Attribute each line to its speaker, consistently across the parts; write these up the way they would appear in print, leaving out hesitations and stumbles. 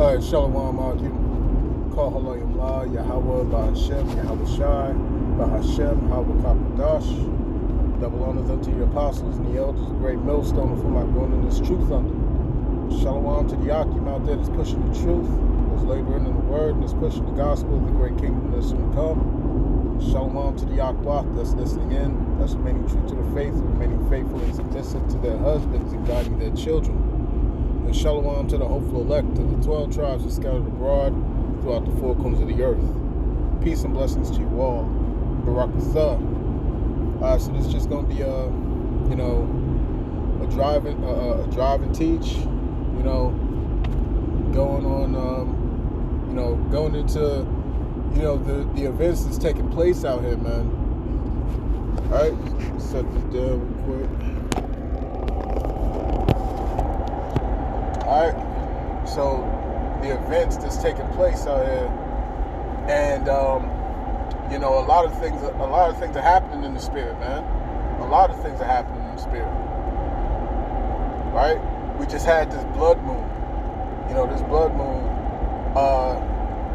Speaker 1: Alright, Shalom Alaikum. Call Halayim La, Yahawah Bahashem Yahawashi, Bahashem Yahawashi. Double honors unto the apostles and the elders, a great millstone for my going in this truth under. Shalom to the Akim out there that's pushing the truth, that's laboring in the word, and that's pushing the gospel of the great kingdom that's going to come. Shalom to the Yahawah that's listening in, that's remaining true to the faith, remaining faithful and submissive to their husbands and guiding their children. And shalom to the hopeful elect, to the 12 tribes that scattered abroad throughout the four corners of the earth. Peace and blessings to you all. Barakatha. So this is just going to be a drive and teach. Going on, going into, the events that's taking place out here, man. All right, set this down real quick. Alright, so the events that's taking place out here, and a lot of things are happening in the spirit, man. A lot of things are happening in the spirit. Right? We just had this blood moon. This blood moon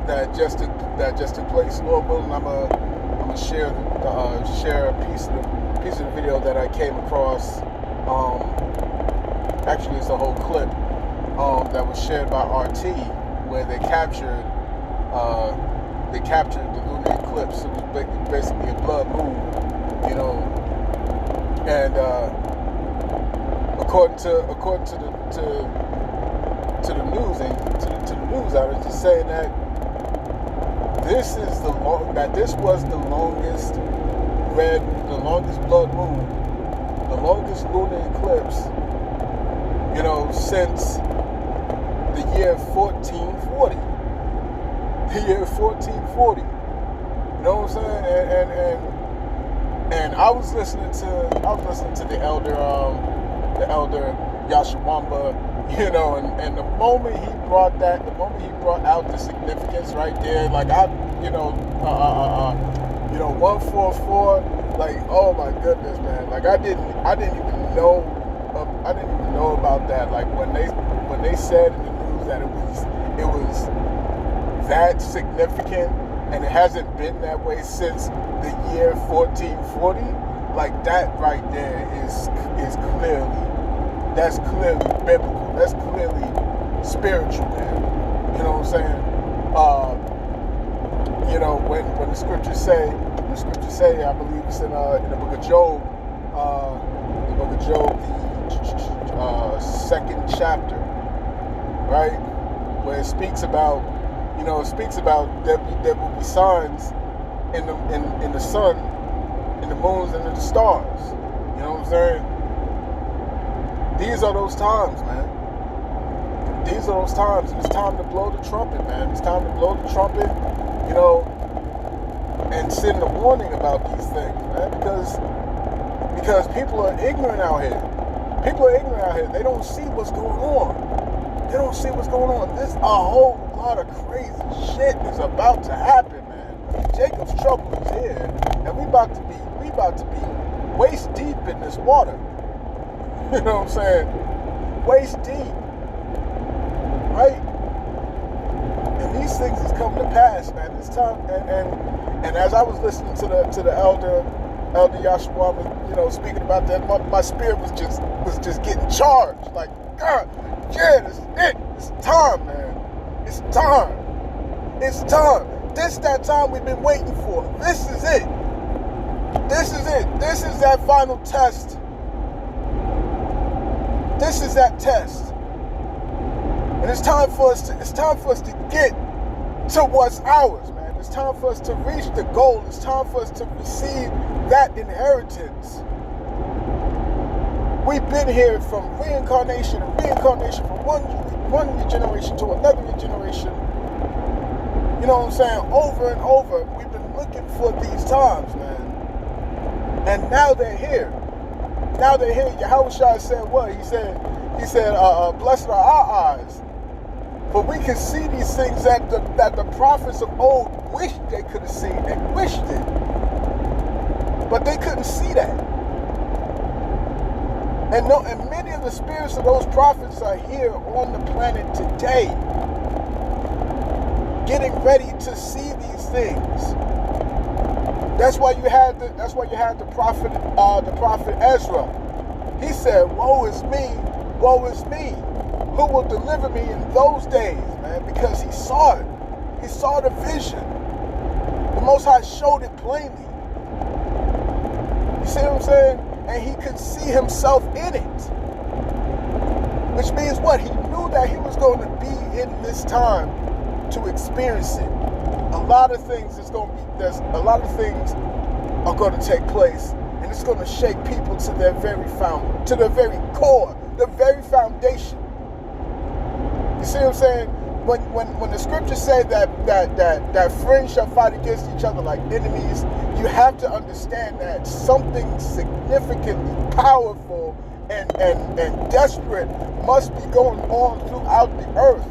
Speaker 1: that just took place. Lord willing, I'm gonna share a piece of the video that I came across. Actually, it's a whole clip. That was shared by RT, where they captured the lunar eclipse. It was basically a blood moon, and according to the news outlets, just saying that this was the longest blood moon, the longest lunar eclipse, since the year 1440. The year 1440. You know what I'm saying? And I was listening to the elder Yahawah, and the moment he brought out the significance right there, like 144, like, oh my goodness, man, like I didn't even know about that. Like when they said in the news that it was that significant, and it hasn't been that way since the year 1440. Like that right there is clearly biblical. That's clearly spiritual, man. You know what I'm saying? When the scriptures say, I believe it's in the book of Job, the second chapter, right, where it speaks about, there will be signs in the sun, in the moons, and in the stars. You know what I'm saying? These are those times, man. These are those times, and it's time to blow the trumpet, man. It's time to blow the trumpet, and send a warning about these things, man, because people are ignorant out here. They don't see what's going on. There's a whole lot of crazy shit is about to happen, man. Jacob's trouble is here, and we about to be waist deep in this water. You know what I'm saying? Waist deep, right? And these things is coming to pass, man. It's time, and as I was listening to the elder Yahawah, speaking about that, my spirit was just getting charged. Like, God, yeah, this is it. It's time, man. It's time. It's time. This is that time we've been waiting for. This is it. This is it. This is that final test. This is that test. And it's time for us to get to what's ours, man. It's time for us to reach the goal. It's time for us to receive that inheritance. We've been here from reincarnation from one generation to another generation. You know what I'm saying? Over and over. We've been looking for these times, man. And now they're here. Yahawah said what? He said, blessed are our eyes. But we can see these things that the prophets of old wished they could have seen and wished it. But they couldn't see that. And many of the spirits of those prophets are here on the planet today. getting ready to see these things. That's why you had the prophet Ezra. He said, woe is me, who will deliver me in those days, man, because he saw it. He saw the vision. The Most High showed it plainly. You see what I'm saying? And he could see himself in it. Which means what? He knew that he was going to be in this time to experience it. A lot of things are going to take place, and it's going to shake people to their very core, the very foundation. You see what I'm saying? When the scriptures say that friends shall fight against each other like enemies, you have to understand that something significantly powerful and desperate must be going on throughout the earth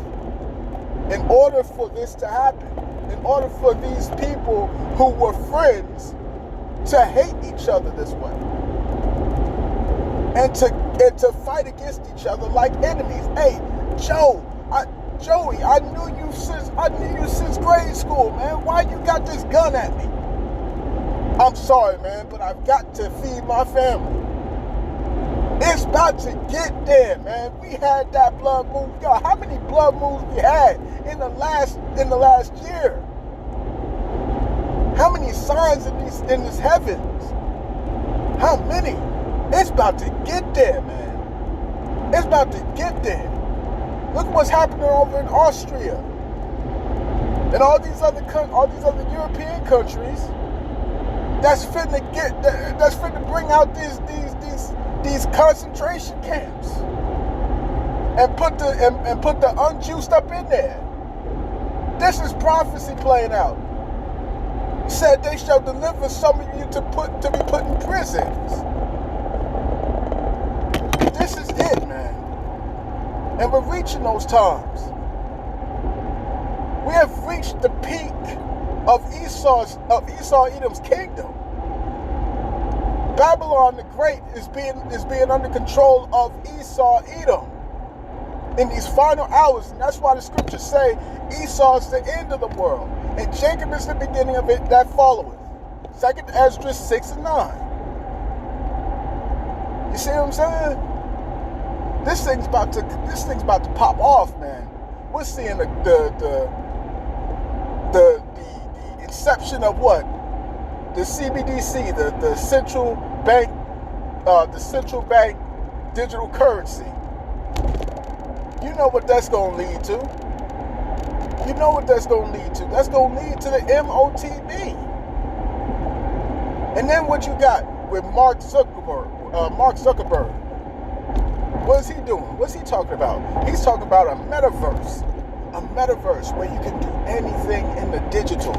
Speaker 1: in order for this to happen, in order for these people who were friends to hate each other this way and to fight against each other like enemies. Hey, Joey, I knew you since grade school, man. Why you got this gun at me? I'm sorry, man, but I've got to feed my family. It's about to get there, man. We had that blood moon. Yo, how many blood moons we had in the last year? How many signs in this heavens? How many? It's about to get there, man. It's about to get there. Look what's happening over in Austria and all these other European countries. That's finna bring out these concentration camps and put the unjuiced up in there. This is prophecy playing out. He said they shall deliver some of you to be put in prisons. This is it, man. And we're reaching those times. We have reached the peak of Esau Edom's kingdom. Babylon the Great is being under control of Esau Edom in these final hours, and that's why the scriptures say Esau is the end of the world, and Jacob is the beginning of it that followeth. 2 Ezra 6 and 9. You see what I'm saying? This thing's about to pop off, man. We're seeing the inception of what? The CBDC, the central bank digital currency. You know what that's going to lead to. You know what that's going to lead to. That's going to lead to the MOTB. And then what you got with Mark Zuckerberg. What is he doing? What's he talking about? He's talking about a metaverse. A metaverse where you can do anything in the digital.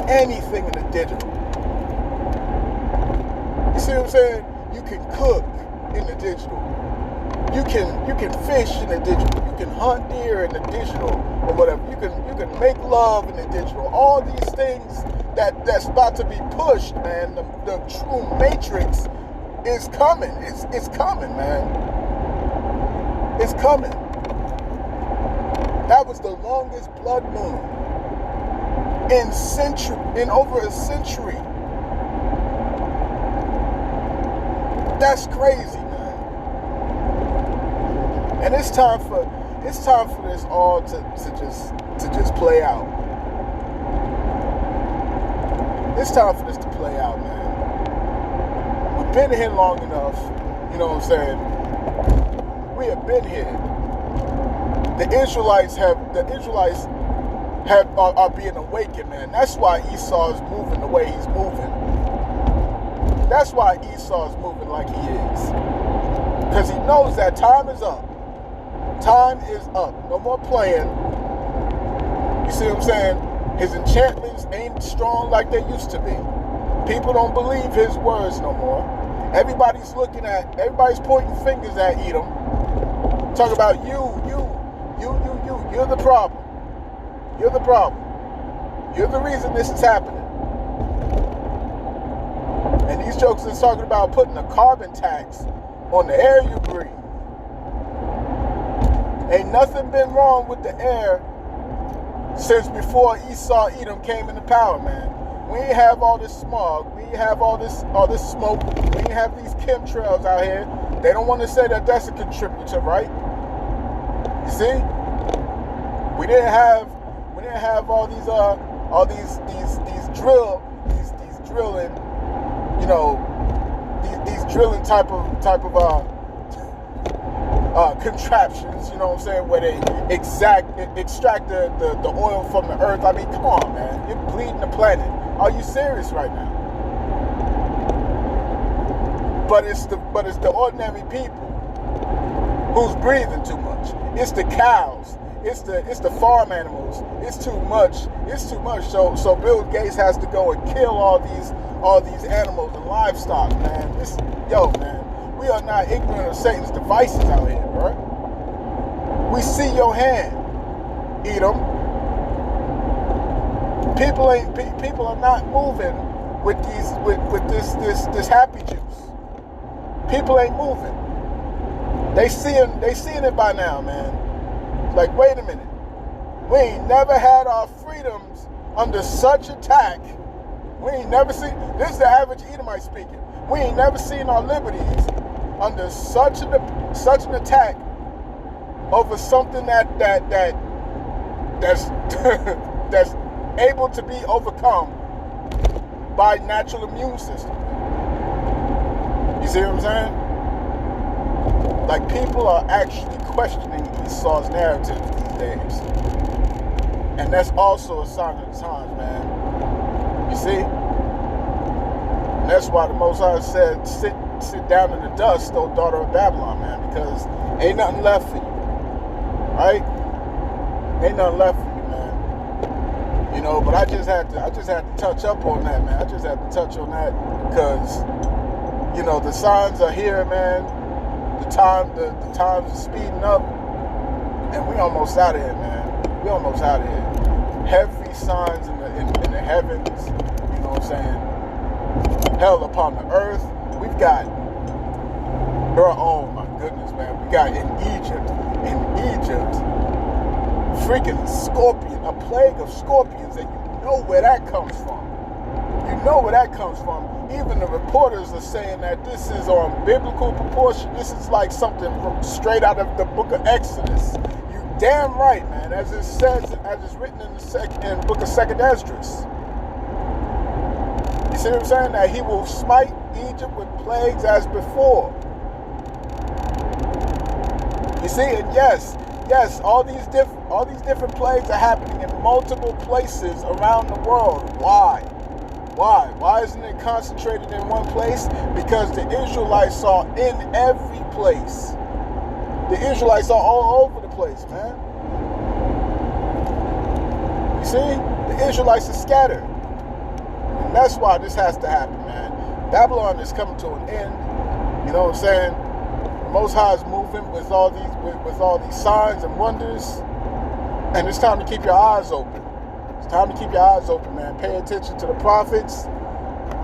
Speaker 1: Anything in the digital. You see what I'm saying? You can cook in the digital. You can fish in the digital. You can hunt deer in the digital or whatever. You can make love in the digital. All these things that's about to be pushed, man. The true matrix is coming. It's coming, man. It's coming. That was the longest blood moon in over a century. That's crazy, man. And it's time for this all to just play out. It's time for this to play out, man. We've been here long enough, you know what I'm saying? We have been here. The Israelites are being awakened, man. That's why Esau is moving the way he's moving. That's why Esau is moving like he is. Because he knows that time is up. Time is up. No more playing. You see what I'm saying? His enchantments ain't strong like they used to be. People don't believe his words no more. Everybody's pointing fingers at Edom. Talk about you. You're the problem. You're the problem. You're the reason this is happening. And these jokes are talking about putting a carbon tax on the air you breathe. Ain't nothing been wrong with the air since before Esau Edom came into power, man. We ain't have all this smog. We ain't have all this smoke. We ain't have these chemtrails out here. They don't want to say that that's a contributor, right? You see? We didn't have all these drilling, you know, these drilling type of contraptions, you know what I'm saying, where they extract the oil from the earth. I mean, come on, man. You're bleeding the planet. Are you serious right now? But it's the ordinary people who's breathing too much. It's the cows. It's the farm animals. It's too much. It's too much. So Bill Gates has to go and kill all these animals and livestock, man. Man, we are not ignorant of Satan's devices out here, bro. We see your hand, Edom. People are not moving with this happy juice. People ain't moving. They seeing it by now, man. It's like, wait a minute. We ain't never had our freedoms under such attack. We ain't never seen, this is the average Edomite speaking. We ain't never seen our liberties under such an attack over something that's that's able to be overcome by natural immune system. You see what I'm saying? Like, people are actually questioning Esau's narrative these days. And that's also a sign of the times, man. You see? And that's why the Most High said, sit down in the dust, O daughter of Babylon, man, because ain't nothing left for you. Right? Ain't nothing left for you, man. You know, but I just had to touch up on that, man. I just had to touch on that because, you know, the signs are here, man. The times are speeding up, and we almost out of here, man. We almost out of here. Heavy signs in the heavens, you know what I'm saying? Hell upon the earth. We've got, bro, oh my goodness, man. We got in Egypt, freaking scorpion, a plague of scorpions, and you know where that comes from. You know where that comes from. Even the reporters are saying that this is on biblical proportion. This is like something straight out of the book of Exodus. You damn right, man. As it says, as it's written in the book of 2nd Esdras. You see what I'm saying? That he will smite Egypt with plagues as before. You see, and yes, all these different plagues are happening in multiple places around the world. Why? Why isn't it concentrated in one place? Because the Israelites are in every place. The Israelites are all over the place, man. You see? The Israelites are scattered. And that's why this has to happen, man. Babylon is coming to an end. You know what I'm saying? The Most High is moving with all these signs and wonders. And it's time to keep your eyes open. It's time to keep your eyes open, man. Pay attention to the prophets.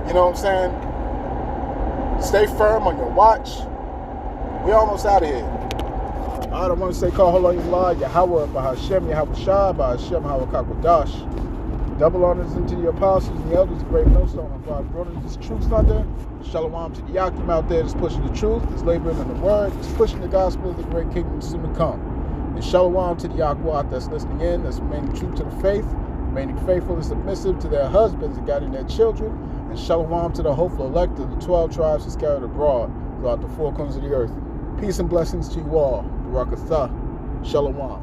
Speaker 1: You know what I'm saying? Stay firm on your watch. We almost out of here. I don't want to say call Allah, Yahawah Bahashem Yahawashi, Bahashem HaWakakWadash. Double honors into the apostles and the elders, the great millstone on five brothers. This truth thunder. Shalom to the Yakim out there that's pushing the truth, that's laboring in the word, that's pushing the gospel of the great kingdom soon to come. And shalom to the Yahawah that's listening in, that's remaining true to the faith, remaining faithful and submissive to their husbands and guiding their children. And shalom to the hopeful elect of the 12 tribes that scattered abroad throughout the four corners of the earth. Peace and blessings to you all. Barakatah. Shalom.